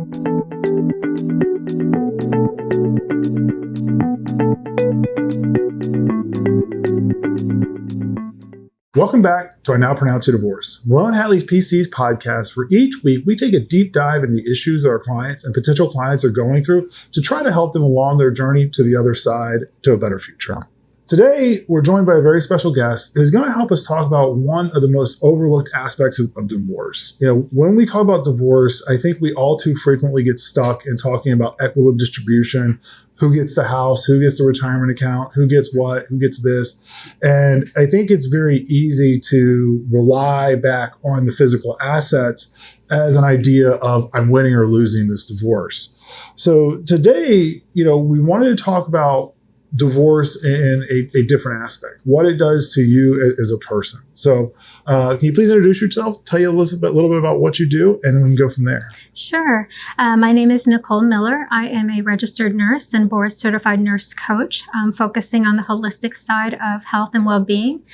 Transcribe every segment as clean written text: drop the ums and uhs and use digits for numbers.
Welcome back to I Now Pronounce Your Divorce, Melone Hatley's PC's podcast, where each week we take a deep dive into the issues that our clients and potential clients are going through to try to help them along their journey to the other side to a better future. Today, we're joined by a very special guest who's going to help us talk about one of the most overlooked aspects of divorce. When we talk about divorce, I think we all too frequently get stuck in talking about equitable distribution, who gets the house, who gets the retirement account, who gets what, who gets this. And I think it's very easy to rely back on the physical assets as an idea of I'm winning or losing this divorce. So today, we wanted to talk about divorce in a different aspect, what it does to you as a person. So can you please introduce yourself, tell you a little bit about what you do, and then we can go from there. Sure. My name is Nicole Mueller. I am a registered nurse and board certified nurse coach, focusing on the holistic side of health and well-being.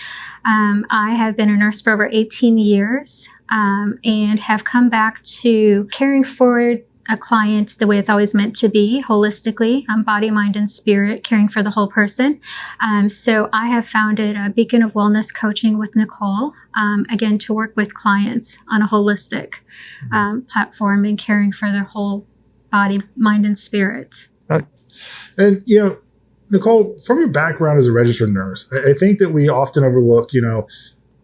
I have been a nurse for over 18 years and have come back to caring for a client the way it's always meant to be, holistically, body, mind, and spirit, caring for the whole person. So I have founded a Beacon of Wellness Coaching with Nicole, again, to work with clients on a holistic platform and caring for their whole body, mind, and spirit. And, Nicole, from your background as a registered nurse, I think that we often overlook,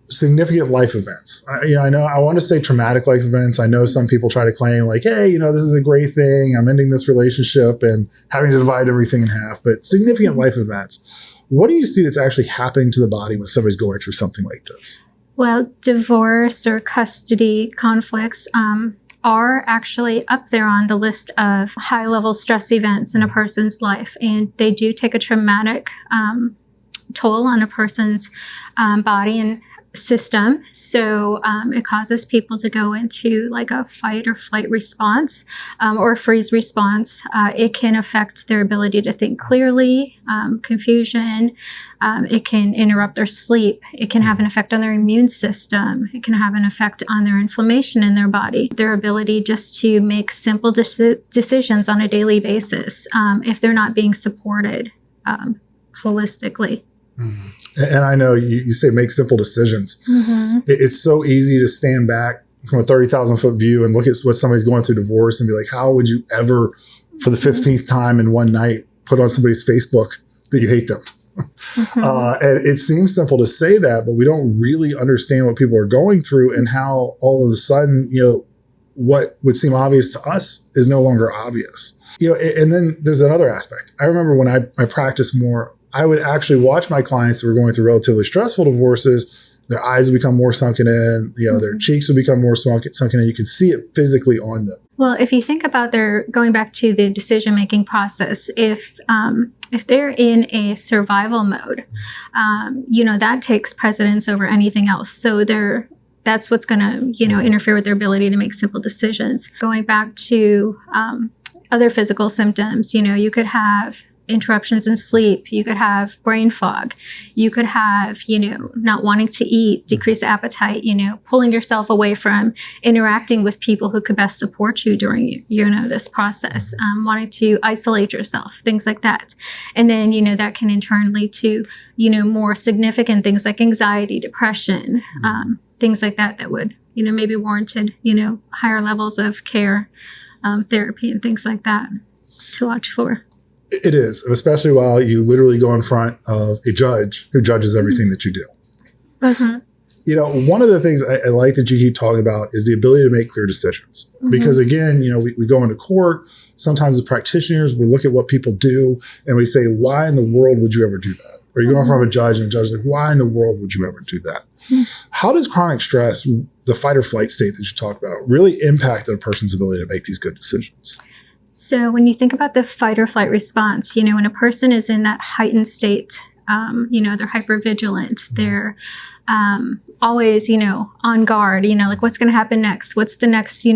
significant life events. I know I want to say traumatic life events. I know some people try to claim like, hey, this is a great thing. I'm ending this relationship and having to divide everything in half. But significant life events, what do you see that's actually happening to the body when somebody's going through something like this? Well, divorce or custody conflicts are actually up there on the list of high-level stress events in a person's life. And they do take a traumatic toll on a person's body and system. So it causes people to go into like a fight or flight response or freeze response. It can affect their ability to think clearly, confusion. It can interrupt their sleep. It can have an effect on their immune system. It can have an effect on their inflammation in their body, their ability just to make simple decisions on a daily basis if they're not being supported holistically. Mm-hmm. And I know you say make simple decisions. Mm-hmm. It's so easy to stand back from a 30,000 foot view and look at what somebody's going through divorce and be like, how would you ever, for the 15th time in one night, put on somebody's Facebook that you hate them? Mm-hmm. And it seems simple to say that, but we don't really understand what people are going through and how all of a sudden, what would seem obvious to us is no longer obvious. And then there's another aspect. I remember when I practiced more, I would actually watch my clients who were going through relatively stressful divorces. Their eyes would become more sunken in, their cheeks would become more sunken in. You could see it physically on them. Well, if you think about going back to the decision-making process, if they're in a survival mode, that takes precedence over anything else. So that's what's going to, interfere with their ability to make simple decisions. Going back to other physical symptoms, you could have interruptions in sleep. You could have brain fog. You could have, not wanting to eat, decreased appetite, pulling yourself away from interacting with people who could best support you during, this process, wanting to isolate yourself, things like that. And then, that can in turn lead to, more significant things like anxiety, depression, things like that would, maybe warranted, higher levels of care, therapy and things like that to watch for. It is, and especially while you literally go in front of a judge who judges everything that you do. Mm-hmm. One of the things I like that you keep talking about is the ability to make clear decisions. Mm-hmm. Because again, we go into court, sometimes as practitioners, we look at what people do and we say, why in the world would you ever do that? Or you go in front of a judge and the judge is like, why in the world would you ever do that? Mm-hmm. How does chronic stress, the fight or flight state that you talked about, really impact a person's ability to make these good decisions? So when you think about the fight or flight response, when a person is in that heightened state, they're hypervigilant, they're always, on guard, like what's going to happen next? What's the next,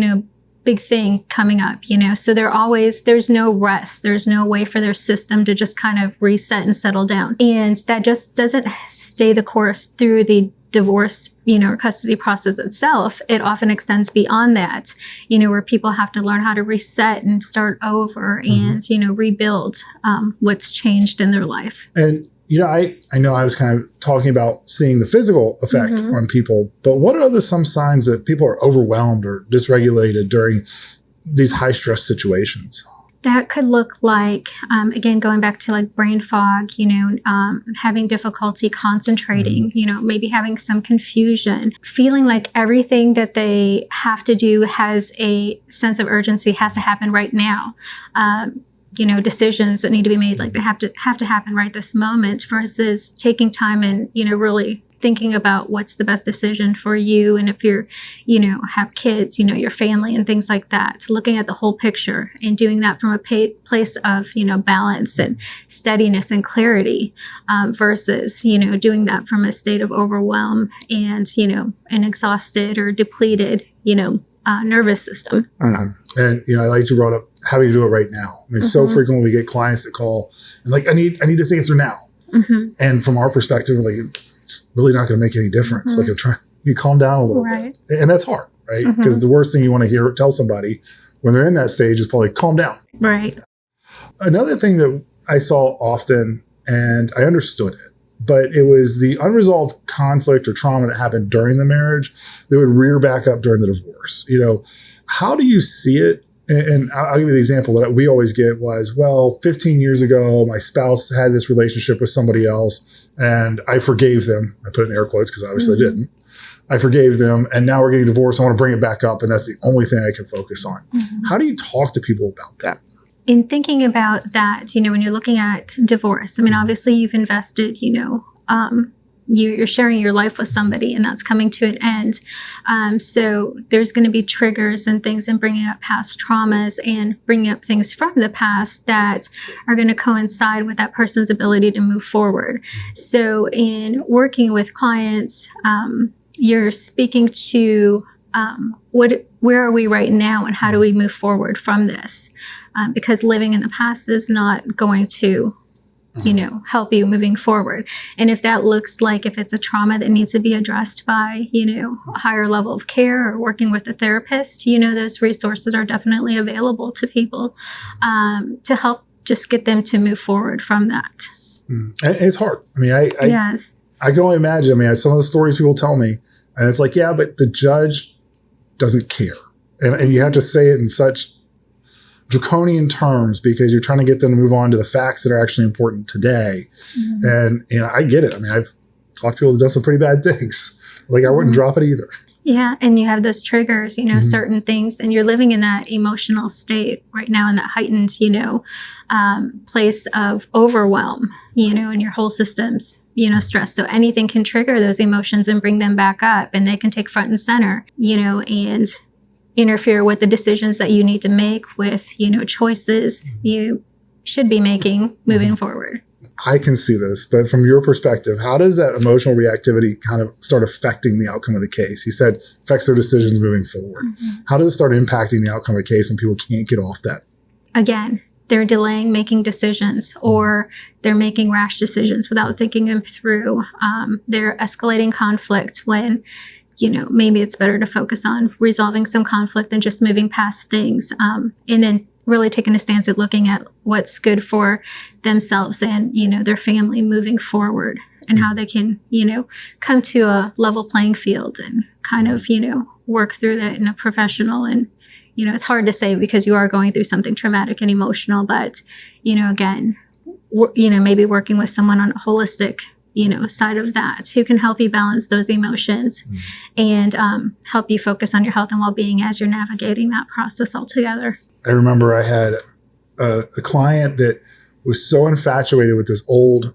big thing coming up, So there's no rest. There's no way for their system to just kind of reset and settle down. And that just doesn't stay the course through the divorce, or custody process itself, it often extends beyond that, where people have to learn how to reset and start over and, rebuild what's changed in their life. And, I know I was kind of talking about seeing the physical effect on people, but what are some signs that people are overwhelmed or dysregulated during these high stress situations? That could look like, again, going back to like brain fog, having difficulty concentrating, maybe having some confusion, feeling like everything that they have to do has a sense of urgency, has to happen right now. Decisions that need to be made, like they have to happen right this moment, versus taking time and, really thinking about what's the best decision for you. And if you're, have kids, your family and things like that, looking at the whole picture and doing that from a place of, balance and steadiness and clarity, versus, doing that from a state of overwhelm and, an exhausted or depleted, nervous system. And, I like you brought up having to do it right now. I mean, so frequently we get clients that call and like, I need this answer now. And from our perspective, like, it's really not going to make any difference. Like, you calm down a little bit. And that's hard, right? Because the worst thing you want to tell somebody when they're in that stage is probably calm down. Right. Another thing that I saw often, and I understood it, but it was the unresolved conflict or trauma that happened during the marriage that would rear back up during the divorce. How do you see it? And I'll give you the example that we always get was, 15 years ago, my spouse had this relationship with somebody else and I forgave them. I put it in air quotes because obviously I didn't. I forgave them and now we're getting divorced. I want to bring it back up and that's the only thing I can focus on. How do you talk to people about that? In thinking about that, when you're looking at divorce, I mean, obviously you've invested, you're sharing your life with somebody and that's coming to an end. So there's going to be triggers and things and bringing up past traumas and bringing up things from the past that are going to coincide with that person's ability to move forward. So in working with clients, you're speaking to where are we right now and how do we move forward from this? Because living in the past is not going to help you moving forward. And if that looks like, if it's a trauma that needs to be addressed by, a higher level of care or working with a therapist, those resources are definitely available to people to help just get them to move forward from that. And it's hard. I mean, yes. I can only imagine. I mean, some of the stories people tell me, and it's like, yeah, but the judge doesn't care. And you have to say it in such draconian terms because you're trying to get them to move on to the facts that are actually important today. And, I get it. I mean, I've talked to people who've done some pretty bad things. Like I wouldn't drop it either. Yeah. And you have those triggers, certain things, and you're living in that emotional state right now in that heightened, place of overwhelm, and your whole system's, stress. So anything can trigger those emotions and bring them back up and they can take front and center, and interfere with the decisions that you need to make with, choices you should be making moving forward. I can see this, but from your perspective, how does that emotional reactivity kind of start affecting the outcome of the case? You said affects their decisions moving forward. How does it start impacting the outcome of the case when people can't get off that? Again, they're delaying making decisions or they're making rash decisions without thinking them through. They're escalating conflict when maybe it's better to focus on resolving some conflict than just moving past things. And then really taking a stance at looking at what's good for themselves and, their family moving forward and how they can, come to a level playing field and kind of, work through that in a professional and, it's hard to say because you are going through something traumatic and emotional, but, again, maybe working with someone on a holistic side of that who can help you balance those emotions and help you focus on your health and well-being as you're navigating that process altogether. I remember I had a client that was so infatuated with this old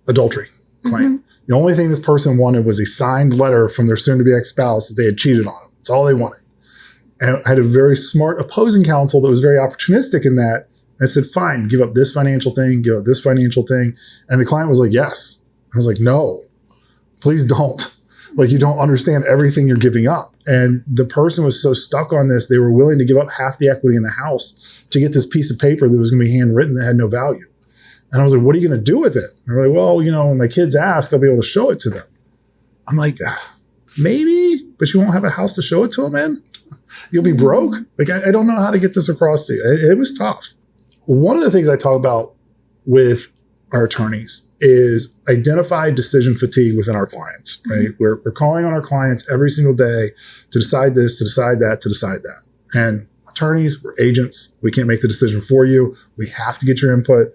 adultery claim. The only thing this person wanted was a signed letter from their soon-to-be ex-spouse that they had cheated on him. That's all they wanted. And I had a very smart opposing counsel that was very opportunistic in that. And said, fine, give up this financial thing, give up this financial thing. And the client was like, yes. I was like, no, please don't. Like, you don't understand everything you're giving up. And the person was so stuck on this, they were willing to give up half the equity in the house to get this piece of paper that was going to be handwritten that had no value. And I was like, what are you going to do with it? And they're like, well, when my kids ask, I'll be able to show it to them. I'm like, maybe, but you won't have a house to show it to them in. You'll be broke. Like, I don't know how to get this across to you. It was tough. One of the things I talk about with our attorneys is identify decision fatigue within our clients, right? We're calling on our clients every single day to decide this, to decide that, to decide that. And attorneys, we're agents. We can't make the decision for you. We have to get your input.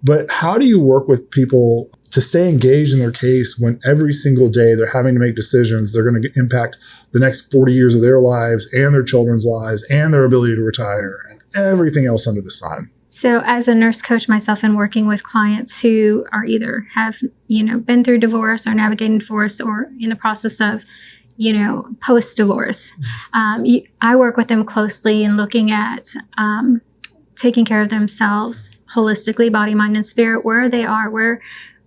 But how do you work with people to stay engaged in their case when every single day they're having to make decisions that are going to impact the next 40 years of their lives and their children's lives and their ability to retire and everything else under the sun? So as a nurse coach myself and working with clients who are either have, been through divorce or navigating divorce or in the process of, post-divorce, I work with them closely in looking at taking care of themselves holistically, body, mind, and spirit, where they are, where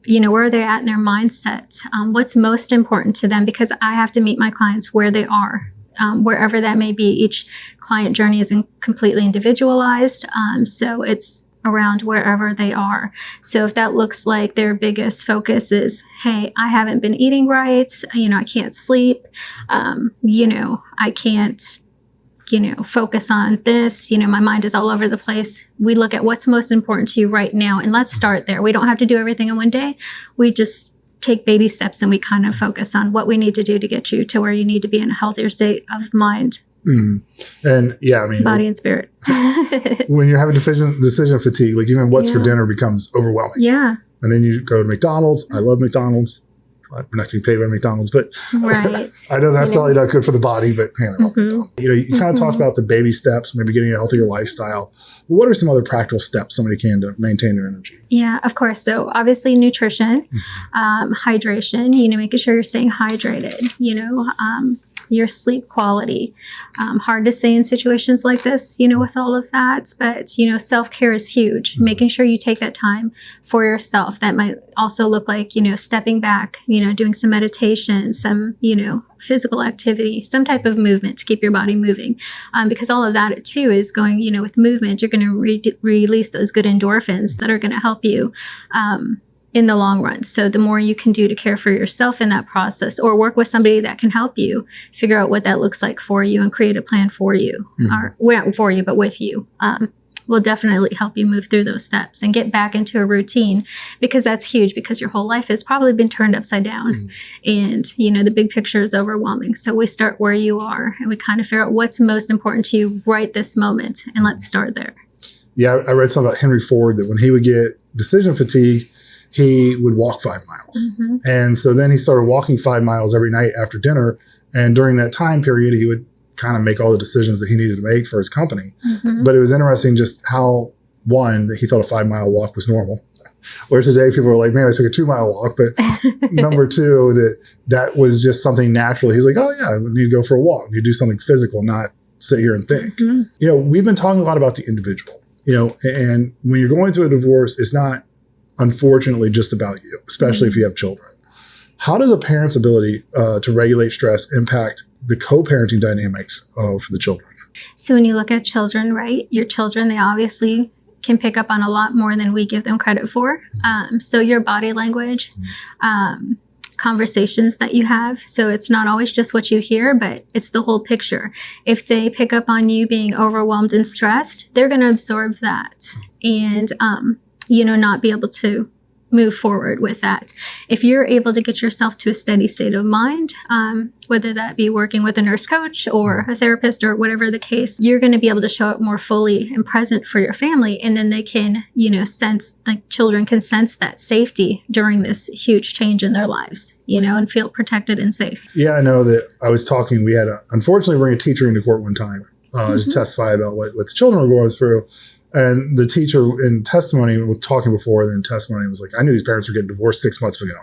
are they at in their mindset, what's most important to them, because I have to meet my clients where they are. Wherever that may be. Each client journey is completely individualized. So it's around wherever they are. So if that looks like their biggest focus is, hey, I haven't been eating right, I can't sleep, I can't, focus on this, my mind is all over the place. We look at what's most important to you right now, and let's start there. We don't have to do everything in one day. We just take baby steps and we kind of focus on what we need to do to get you to where you need to be in a healthier state of mind. And body and spirit. When you're having decision fatigue, like even what's for dinner becomes overwhelming. Yeah. And then you go to McDonald's. I love McDonald's. We're not getting paid by McDonald's, but right. I know that's probably not good for the body, but you kind of talked about the baby steps, maybe getting a healthier lifestyle. What are some other practical steps somebody can to maintain their energy? Yeah, of course. So obviously nutrition, hydration, making sure you're staying hydrated, your sleep quality. Hard to say in situations like this, with all of that, but, self-care is huge. Making sure you take that time for yourself. That might also look like, stepping back, doing some meditation, some, physical activity, some type of movement to keep your body moving. Because all of that too is going, with movement, you're going to release those good endorphins that are going to help you, in the long run. So the more you can do to care for yourself in that process, or work with somebody that can help you figure out what that looks like for you and create a plan for you, or not for you, but with you, will definitely help you move through those steps and get back into a routine, because that's huge, because your whole life has probably been turned upside down and, the big picture is overwhelming. So we start where you are and we kind of figure out what's most important to you right this moment. And let's start there. Yeah. I read something about Henry Ford, that when he would get decision fatigue, he would walk 5 miles. And so then he started walking 5 miles every night after dinner. And during that time period, he would kind of make all the decisions that he needed to make for his company. But it was interesting just how, one, that he thought a 5 mile walk was normal. Whereas today people are like, man, I took a 2 mile walk. But number two, that was just something natural. He's like, oh yeah, we need to go for a walk. You do something physical, not sit here and think. We've been talking a lot about the individual, and when you're going through a divorce, it's not, unfortunately, just about you, especially if you have children. How does a parent's ability to regulate stress impact the co-parenting dynamics for the children? So when you look at children, right, your children, they obviously can pick up on a lot more than we give them credit for. So your body language, conversations that you have. So it's not always just what you hear, but it's the whole picture. If they pick up on you being overwhelmed and stressed, they're going to absorb that and, not be able to move forward with that. If you're able to get yourself to a steady state of mind, whether that be working with a nurse coach or a therapist or whatever the case, you're going to be able to show up more fully and present for your family. And then they can, sense, like children can sense that safety during this huge change in their lives, and feel protected and safe. Yeah, I know that I was talking, we had unfortunately bring a teacher into court one time to testify about what the children were going through. And the teacher in testimony, was talking before, then testimony was like, I knew these parents were getting divorced 6 months ago.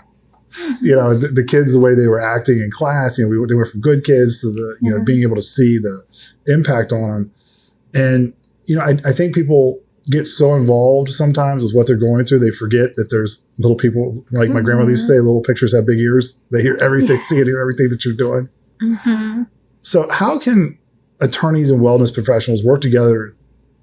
The kids, the way they were acting in class, they went from good kids to being able to see the impact on them. And, I think people get so involved sometimes with what they're going through, they forget that there's little people, like my grandmother used to say, little pictures have big ears. They hear everything, see and hear everything that you're doing. So how can attorneys and wellness professionals work together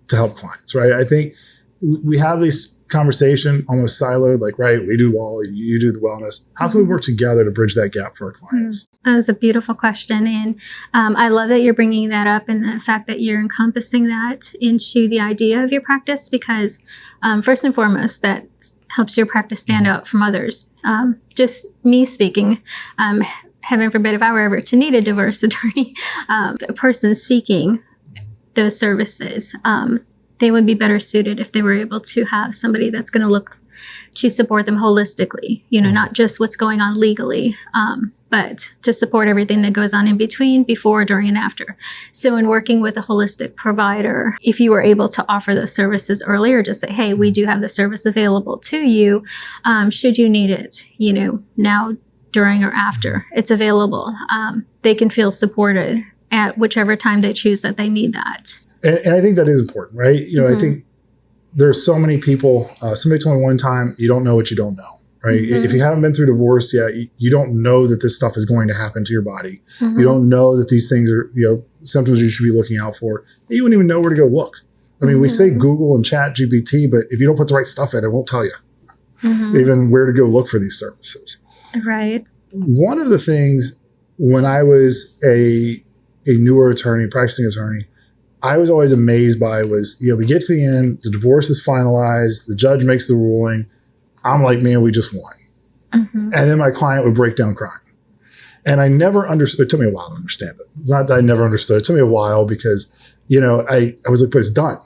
to help clients, right? I think we have these conversation almost siloed, like, right, we do law, you do the wellness. How can we work together to bridge that gap for our clients? That is a beautiful question. And I love that you're bringing that up and the fact that you're encompassing that into the idea of your practice, because first and foremost, that helps your practice stand out from others. Just me speaking, heaven forbid if I were ever to need a divorce attorney, a person seeking those services, they would be better suited if they were able to have somebody that's going to look to support them holistically, not just what's going on legally, but to support everything that goes on in between, before, during, and after. So in working with a holistic provider, if you were able to offer those services earlier, just say, hey, we do have the service available to you. Should you need it, now, during, or after it's available, they can feel supported at whichever time they choose that they need that. And I think that is important, right? I think there's so many people, somebody told me one time, you don't know what you don't know, right? If you haven't been through divorce yet, you don't know that this stuff is going to happen to your body. You don't know that these things are, symptoms you should be looking out for. You wouldn't even know where to go look. I mean, we say Google and Chat GPT, but if you don't put the right stuff in, it won't tell you even where to go look for these services. Right. One of the things when I was a newer attorney, practicing attorney, I was always amazed by was, we get to the end, the divorce is finalized, the judge makes the ruling. I'm like, man, we just won. And then my client would break down crying. And I never understood. It took me a while to understand it. It's not that I never understood. It took me a while because, I was like, but it's done.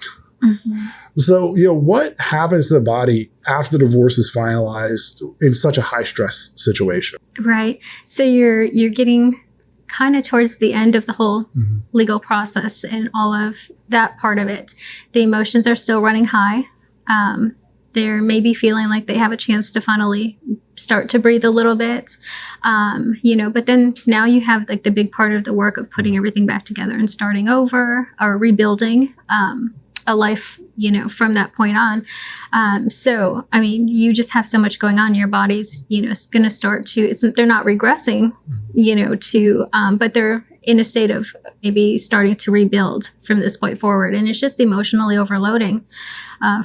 So, what happens to the body after the divorce is finalized in such a high stress situation? Right. So you're getting kind of towards the end of the whole legal process and all of that part of it. The emotions are still running high. They're maybe feeling like they have a chance to finally start to breathe a little bit, but then now you have like the big part of the work of putting everything back together and starting over or rebuilding a life, from that point on. So, I mean, you just have so much going on. Your body's, it's going to start to, they're not regressing, but they're in a state of maybe starting to rebuild from this point forward. And it's just emotionally overloading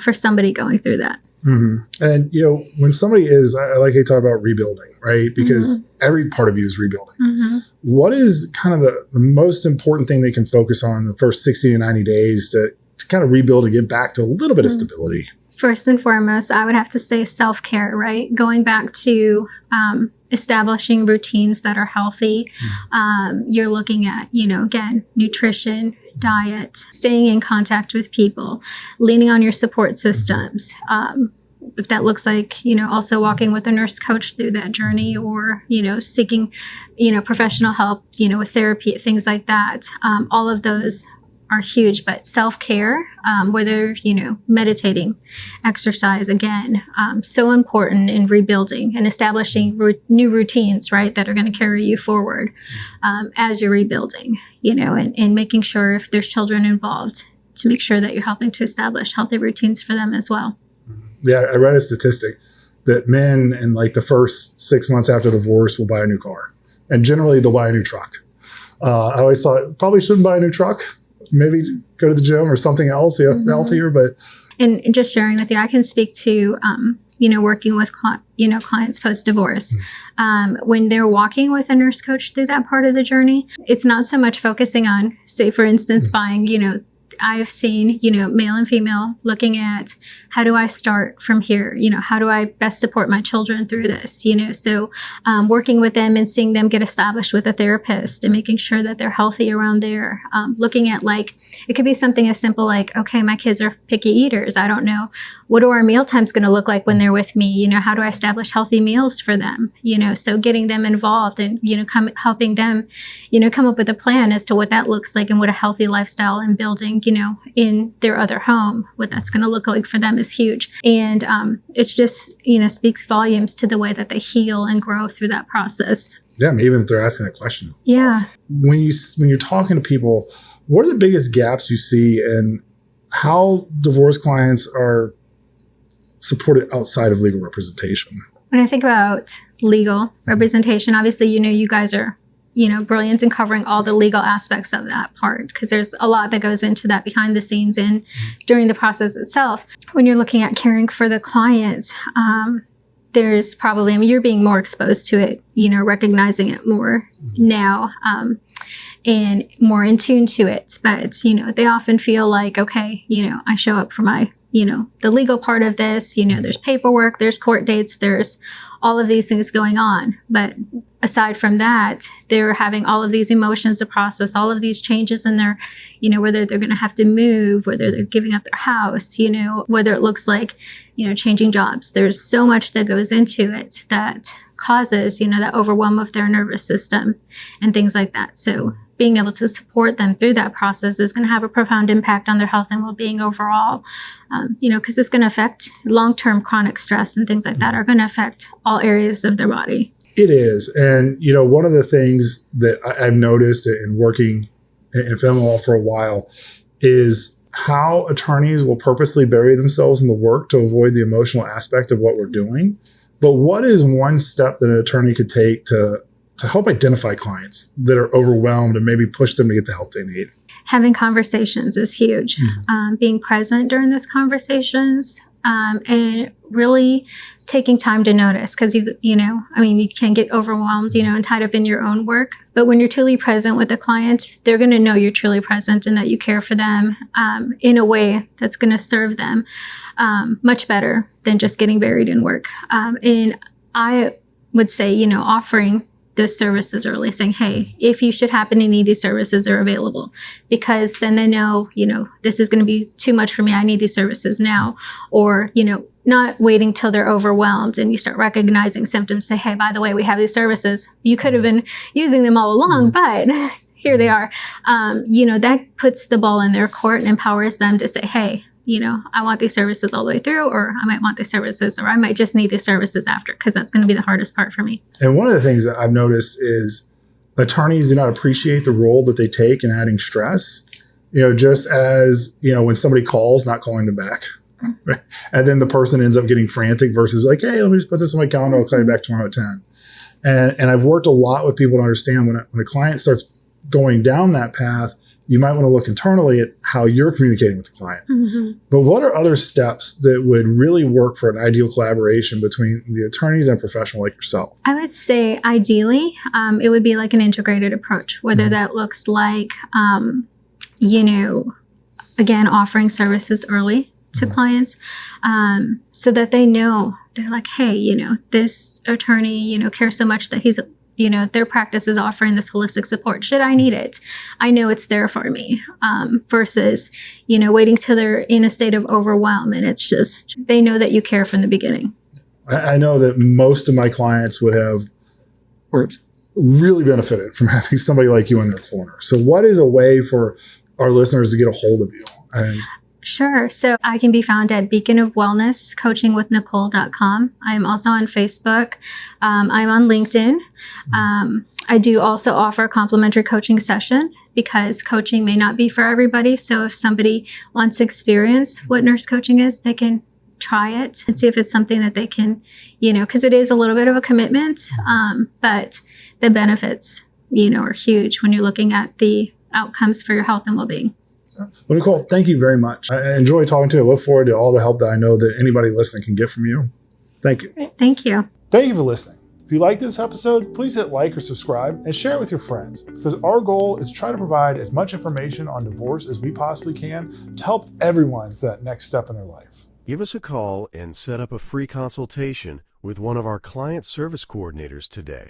for somebody going through that. And, when somebody is, I like how you talk about rebuilding, right? Because every part of you is rebuilding. What is kind of the most important thing they can focus on the first 60 to 90 days to kind of rebuild and get back to a little bit of stability? First and foremost, I would have to say self-care, right? Going back to establishing routines that are healthy. You're looking at, again, nutrition, diet, staying in contact with people, leaning on your support systems. If that looks like, also walking with a nurse coach through that journey or, seeking, professional help, with therapy, things like that. All of those are huge, but self-care, whether, meditating, exercise, again, so important in rebuilding and establishing new routines, right, that are going to carry you forward as you're rebuilding, and making sure if there's children involved to make sure that you're helping to establish healthy routines for them as well. Yeah, I read a statistic that men in like the first 6 months after divorce will buy a new car, and generally they'll buy a new truck. I always thought probably shouldn't buy a new truck. Maybe go to the gym or something else, healthier. But and just sharing with you, I can speak to working with clients post divorce. When they're walking with a nurse coach through that part of the journey, it's not so much focusing on, say, for instance, buying. I have seen male and female looking at how do I start from here? How do I best support my children through this? So working with them and seeing them get established with a therapist and making sure that they're healthy around there. Looking at it could be something as simple like, okay, my kids are picky eaters. I don't know. What are our meal times going to look like when they're with me? How do I establish healthy meals for them? So getting them involved and, helping them, come up with a plan as to what that looks like and what a healthy lifestyle and building, in their other home, what that's going to look like for them is huge. And it's just, speaks volumes to the way that they heal and grow through that process. Yeah, even if they're asking that question. Yeah. Awesome. When you're talking to people, what are the biggest gaps you see in how divorce clients are supported outside of legal representation? When I think about legal representation, obviously, you guys are brilliant in covering all the legal aspects of that part, because there's a lot that goes into that behind the scenes and during the process itself. When you're looking at caring for the clients, there's probably, you're being more exposed to it, recognizing it more now, and more in tune to it. But, they often feel like, okay, I show up for my, the legal part of this, there's paperwork, there's court dates, there's all of these things going on. But aside from that, they're having all of these emotions to process, all of these changes in their, whether they're going to have to move, whether they're giving up their house, whether it looks like, changing jobs. There's so much that goes into it that causes, that overwhelm of their nervous system and things like that. So being able to support them through that process is going to have a profound impact on their health and well-being overall, because it's going to affect long-term chronic stress and things like that are going to affect all areas of their body. It is. And, one of the things that I've noticed in working in family law for a while is how attorneys will purposely bury themselves in the work to avoid the emotional aspect of what we're doing. But what is one step that an attorney could take to help identify clients that are overwhelmed and maybe push them to get the help they need? Having conversations is huge. Being present during those conversations, and really taking time to notice, because you can get overwhelmed, and tied up in your own work. But when you're truly present with the client, they're going to know you're truly present and that you care for them in a way that's going to serve them much better than just getting buried in work. And I would say, offering those services early, saying, hey, if you should happen to need these services, they're available, because then they know, this is going to be too much for me. I need these services now. Or, not waiting till they're overwhelmed and you start recognizing symptoms, say, hey, by the way, we have these services. You could have been using them all along, but here they are. That puts the ball in their court and empowers them to say, hey, I want these services all the way through, or I might want these services, or I might just need these services after, because that's going to be the hardest part for me. And one of the things that I've noticed is attorneys do not appreciate the role that they take in adding stress, just as, when somebody calls, not calling them back. Right? And then the person ends up getting frantic versus like, hey, let me just put this on my calendar. I'll call you back tomorrow at 10. And I've worked a lot with people to understand when a client starts going down that path, you might want to look internally at how you're communicating with the client. But what are other steps that would really work for an ideal collaboration between the attorneys and a professional like yourself? I would say ideally, it would be like an integrated approach, whether that looks like, again, offering services early to clients, so that they know, they're like, hey, this attorney, cares so much that he's, their practice is offering this holistic support. Should I need it? I know it's there for me, versus, waiting till they're in a state of overwhelm. And it's just, they know that you care from the beginning. I know that most of my clients would have or really benefited from having somebody like you in their corner. So what is a way for our listeners to get a hold of you? Sure. So I can be found at beaconofwellnesscoachingwithnicole.com. I'm also on Facebook. I'm on LinkedIn. I do also offer a complimentary coaching session, because coaching may not be for everybody. So if somebody wants to experience what nurse coaching is, they can try it and see if it's something that they can, because it is a little bit of a commitment, but the benefits, are huge when you're looking at the outcomes for your health and well-being. Well, Nicole, thank you very much. I enjoy talking to you. I look forward to all the help that I know that anybody listening can get from you. Thank you. Thank you. Thank you for listening. If you like this episode, please hit like or subscribe and share it with your friends, because our goal is to try to provide as much information on divorce as we possibly can to help everyone to that next step in their life. Give us a call and set up a free consultation with one of our client service coordinators today.